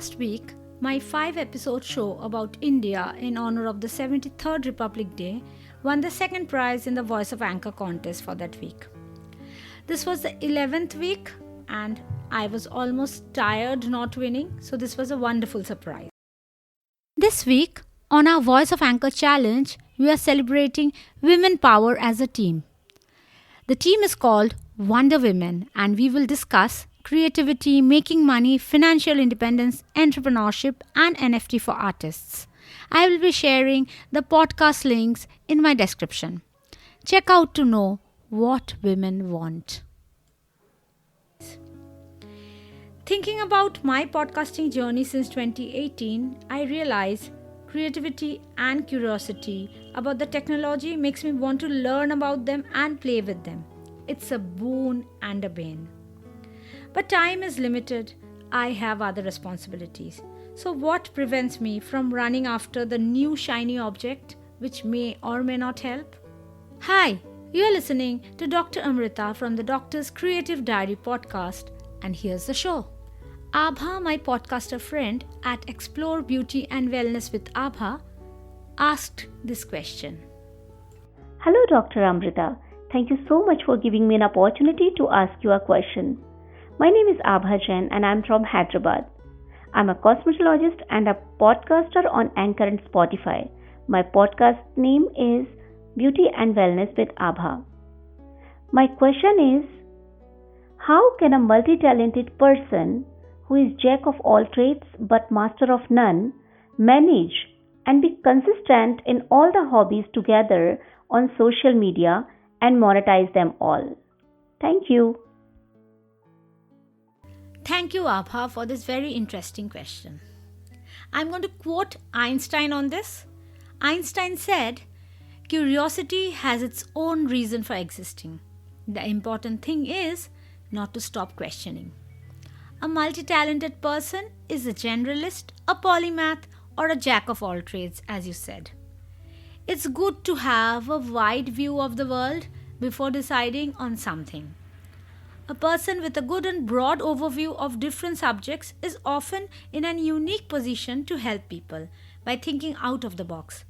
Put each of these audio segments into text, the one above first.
Last week, my 5-episode show about India in honor of the 73rd Republic Day won the second prize in the Voice of Anchor contest for that week. This was the 11th week and I was almost tired not winning, so this was a wonderful surprise. This week, on our Voice of Anchor challenge, we are celebrating women power as a team. The team is called Wonder Women and we will discuss creativity, making money, financial independence, entrepreneurship, and NFT for artists. I will be sharing the podcast links in my description. Check out to know what women want. Thinking about my podcasting journey since 2018, I realized creativity and curiosity about the technology makes me want to learn about them and play with them. It's a boon and a bane. But time is limited. I have other responsibilities. So what prevents me from running after the new shiny object which may or may not help? Hi, you are listening to Dr. Amrita from the Doctor's Creative Diary podcast, and here's the show. Abha, my podcaster friend at Explore Beauty and Wellness with Abha, asked this question. Hello, Dr. Amrita. Thank you so much for giving me an opportunity to ask you a question. My name is Abha Jain and I'm from Hyderabad. I'm a cosmetologist and a podcaster on Anchor and Spotify. My podcast name is Beauty and Wellness with Abha. My question is, how can a multi-talented person who is jack of all trades but master of none manage and be consistent in all the hobbies together on social media and monetize them all? Thank you. Thank you, Abha, for this very interesting question. I'm going to quote Einstein on this. Einstein said, "Curiosity has its own reason for existing. The important thing is not to stop questioning." A multi-talented person is a generalist, a polymath, or a jack of all trades, as you said. It's good to have a wide view of the world before deciding on something. A person with a good and broad overview of different subjects is often in a unique position to help people by thinking out of the box.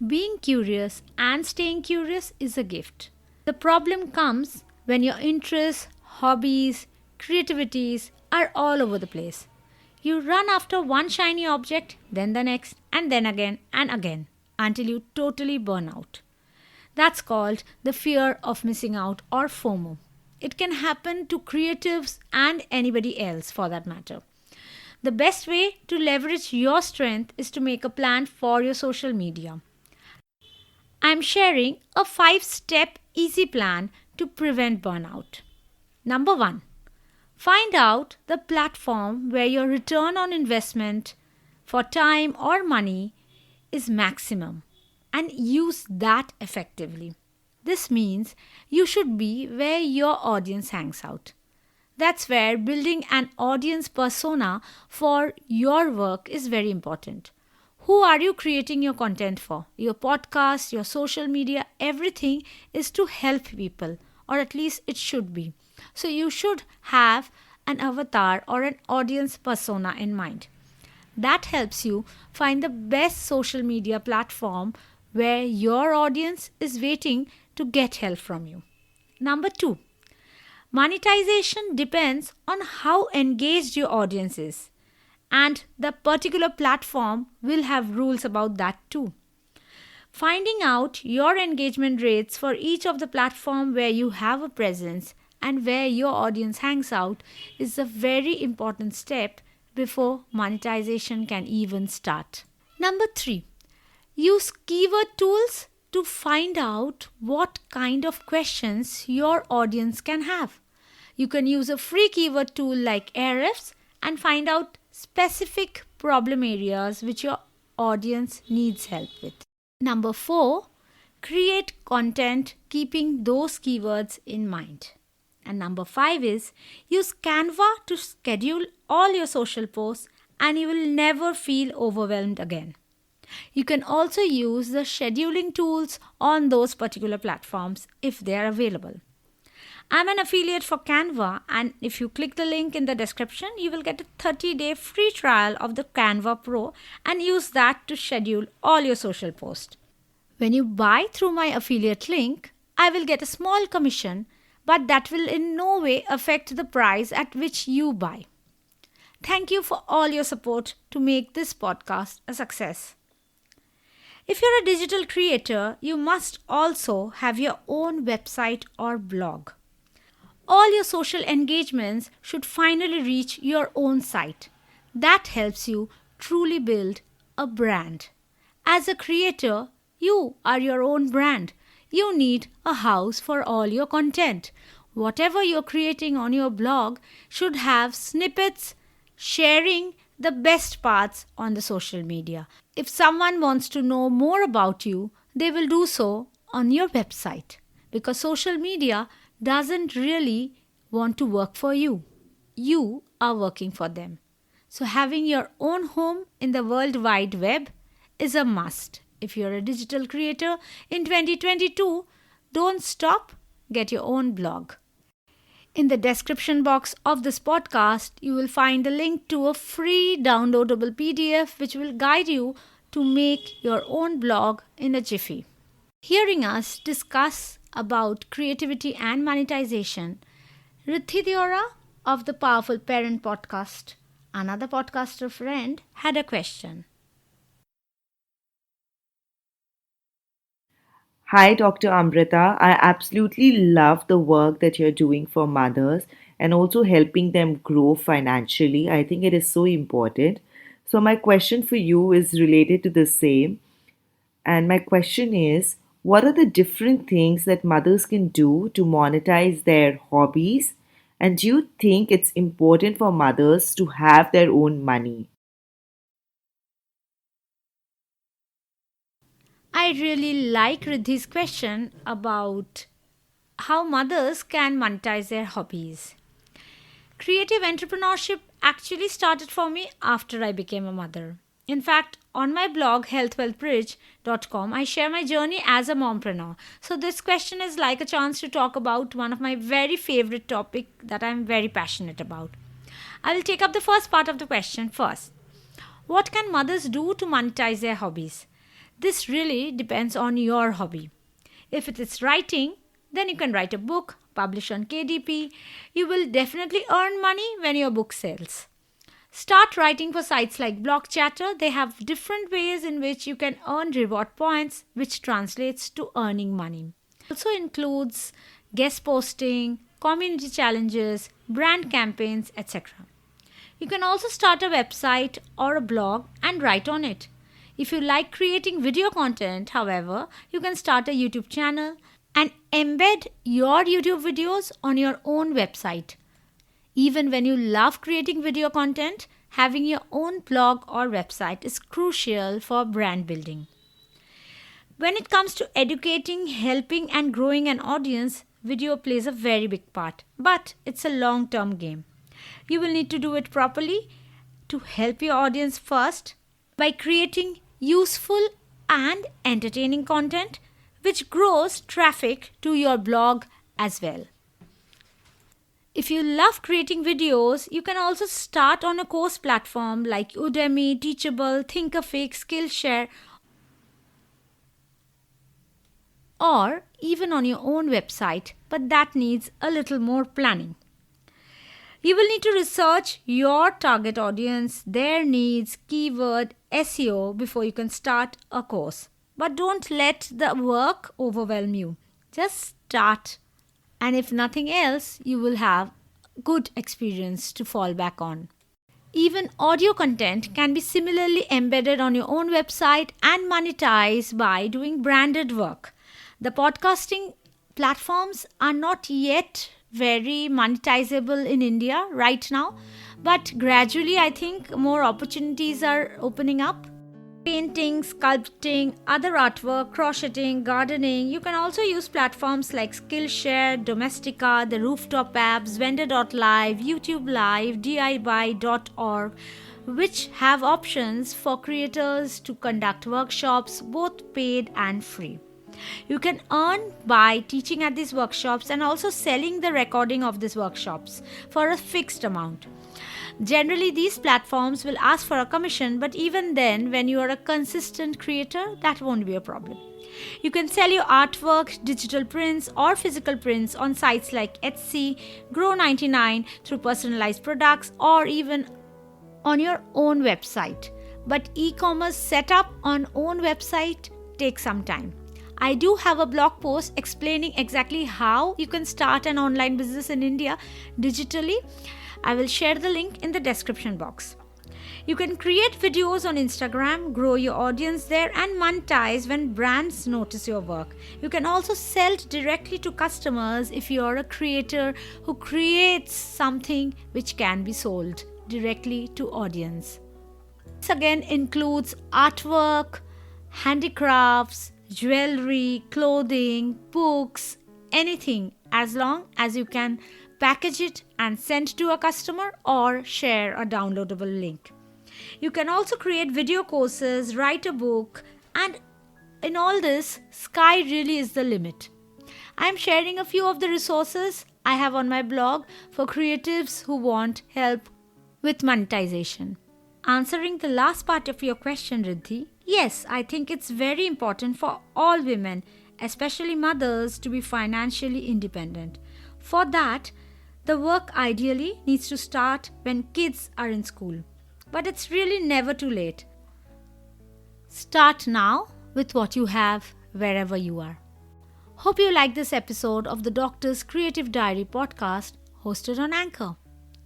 Being curious and staying curious is a gift. The problem comes when your interests, hobbies, creativities are all over the place. You run after one shiny object, then the next, and then again and again, until you totally burn out. That's called the fear of missing out, or FOMO. It can happen to creatives and anybody else for that matter. The best way to leverage your strength is to make a plan for your social media. I'm sharing a 5-step easy plan to prevent burnout. Number 1. Find out the platform where your return on investment for time or money is maximum and use that effectively. This means you should be where your audience hangs out. That's where building an audience persona for your work is very important. Who are you creating your content for? Your podcast, your social media, everything is to help people, or at least it should be. So you should have an avatar or an audience persona in mind. That helps you find the best social media platform where your audience is waiting to get help from you. Number 2, monetization depends on how engaged your audience is, and the particular platform will have rules about that too. Finding out your engagement rates for each of the platform where you have a presence and where your audience hangs out is a very important step before monetization can even start. Number 3, use keyword tools to find out what kind of questions your audience can have. You can use a free keyword tool like Ahrefs and find out specific problem areas which your audience needs help with. Number 4, create content keeping those keywords in mind. And number 5 is use Canva to schedule all your social posts and you will never feel overwhelmed again. You can also use the scheduling tools on those particular platforms if they are available. I'm an affiliate for Canva, and if you click the link in the description, you will get a 30-day free trial of the Canva Pro and use that to schedule all your social posts. When you buy through my affiliate link, I will get a small commission, but that will in no way affect the price at which you buy. Thank you for all your support to make this podcast a success. If you're a digital creator, you must also have your own website or blog. All your social engagements should finally reach your own site. That helps you truly build a brand. As a creator, you are your own brand. You need a house for all your content. Whatever you're creating on your blog should have snippets sharing the best parts on the social media. If someone wants to know more about you, they will do so on your website because social media doesn't really want to work for you. You are working for them. So having your own home in the World Wide Web is a must. If you're a digital creator in 2022, don't stop, get your own blog. In the description box of this podcast, you will find a link to a free downloadable PDF which will guide you to make your own blog in a jiffy. Hearing us discuss about creativity and monetization, Riddhi Deorah of the Powerful Parent podcast, another podcaster friend, had a question. Hi, Dr. Amrita. I absolutely love the work that you're doing for mothers and also helping them grow financially. I think it is so important. So, my question for you is related to the same. And my question is, what are the different things that mothers can do to monetize their hobbies? And do you think it's important for mothers to have their own money? I really like Riddhi's question about how mothers can monetize their hobbies. Creative entrepreneurship actually started for me after I became a mother. In fact, on my blog healthwealthbridge.com, I share my journey as a mompreneur. So this question is like a chance to talk about one of my very favorite topic that I'm very passionate about. I will take up the first part of the question first. What can mothers do to monetize their hobbies? This really depends on your hobby. If it is writing, then you can write a book, publish on KDP. You will definitely earn money when your book sells. Start writing for sites like Blog Chatter. They have different ways in which you can earn reward points, which translates to earning money. It also includes guest posting, community challenges, brand campaigns, etc. You can also start a website or a blog and write on it. If you like creating video content, however, you can start a YouTube channel and embed your YouTube videos on your own website. Even when you love creating video content, having your own blog or website is crucial for brand building. When it comes to educating, helping, and growing an audience, video plays a very big part, but it's a long-term game. You will need to do it properly to help your audience first by creating useful and entertaining content which grows traffic to your blog as well. If you love creating videos, you can also start on a course platform like Udemy, Teachable, Thinkific, Skillshare, or even on your own website, but that needs a little more planning. You will need to research your target audience, their needs, keyword, SEO before you can start a course. But don't let the work overwhelm you. Just start. And if nothing else, you will have good experience to fall back on. Even audio content can be similarly embedded on your own website and monetized by doing branded work. The podcasting platforms are not yet very monetizable in India right now, but gradually I think more opportunities are opening up. Painting, sculpting, other artwork, crocheting, gardening. You can also use platforms like Skillshare, Domestika, the Rooftop apps, Vendor.live, YouTube Live, DIY.org, which have options for creators to conduct workshops, both paid and free. You can earn by teaching at these workshops and also selling the recording of these workshops for a fixed amount. Generally, these platforms will ask for a commission, but even then, when you are a consistent creator, that won't be a problem. You can sell your artwork, digital prints, or physical prints on sites like Etsy, Grow99 through personalized products, or even on your own website. But e-commerce setup on own website takes some time. I do have a blog post explaining exactly how you can start an online business in India digitally. I will share the link in the description box. You can create videos on Instagram, grow your audience there, and monetize when brands notice your work. You can also sell directly to customers if you are a creator who creates something which can be sold directly to audience. This again includes artwork, handicrafts, jewelry, clothing, books, anything, as long as you can package it and send to a customer or share a downloadable link. You can also create video courses, write a book, and in all this, sky really is the limit. I am sharing a few of the resources I have on my blog for creatives who want help with monetization. Answering the last part of your question, Riddhi, yes, I think it's very important for all women, especially mothers, to be financially independent. For that, the work ideally needs to start when kids are in school. But it's really never too late. Start now with what you have wherever you are. Hope you like this episode of the Doctor's Creative Diary podcast hosted on Anchor.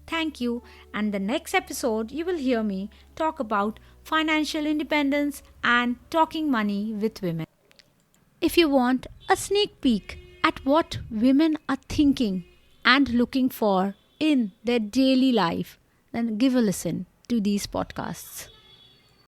Thank you, and the next episode you will hear me talk about financial independence and talking money with women. If you want a sneak peek at what women are thinking and looking for in their daily life, then give a listen to these podcasts.